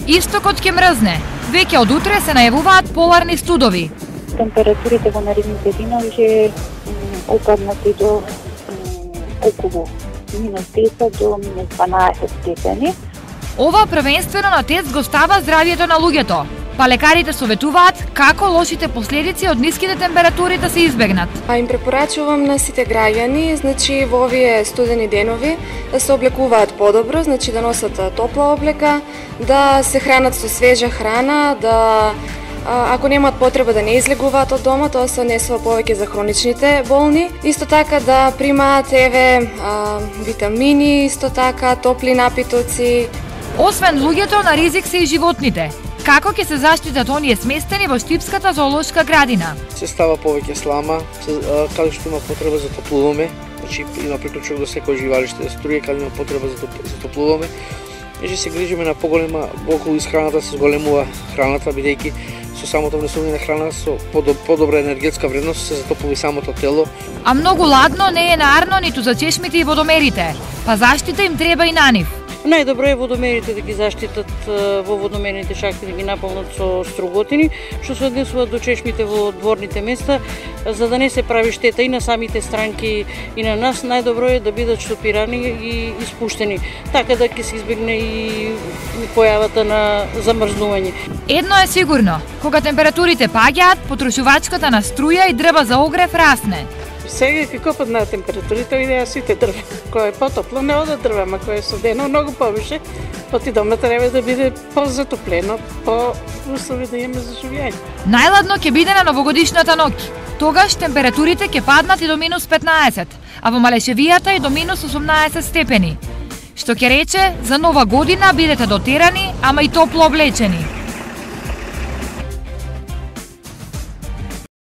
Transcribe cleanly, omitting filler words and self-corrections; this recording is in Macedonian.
Истокот ќе мрзне. Веќе од утре се најавуваат поларни студови. Температурите во наредните денови ќе опаднат и до околу -10 до -12 степени. Ова првенствено на тест го става здравјето на луѓето, па лекарите советуваат како лошите последици од ниските температури да се избегнат. Им препорачувам на сите граѓани, значи во овие студени денови да се облекуваат подобро, значи да носат топла облека, да се хранат со свежа храна, да ако немаат потреба да не излегуваат од дома, тоа се однесува повеќе за хроничните болни. Исто така да примаат витамини, исто така топли напитоци. Освен луѓето, на ризик се и животните. Како ќе се заштитат оние сместени во Штипската зоолошка градина? Се става повеќе слама, каде што има потреба за топлуваме, значи има приклучок до секој живалиште да струја, каде има потреба за топлуваме. Значи се грижиме на поголема, околу исхраната се зголемува храната, бидејќи со самото внесување на храна со подобра енергетска вредност се затоплува самото тело. А многу ладно не е наарно ниту за чешмите и водомерите, па заштита им треба и на нив. Најдобро е водомерите да ги заштитат во водомерните шахти, да ги наполнат со струготини, што се однесува до чешмите во дворните места, за да не се прави штета и на самите странки и на нас. Најдобро е да бидат штопирани и испуштени, така да ќе се избегне и појавата на замрзнување. Едно е сигурно, кога температурите паѓаат, потрошувачката на струја и дрва за огрев расне. Сега како падна температурите, идеја сите дрва. Кој е потопло, не ода дрва, ама кој е студено, многу повише. Поти дома треба да биде позатоплено, по-услови да имаме за живење. Најладно ќе биде на новогодишната ноќ. Тогаш температурите ќе паднат и до -15, а во Малешевијата и до -18 степени. Што ќе рече, за нова година бидете дотерани, ама и топло облечени.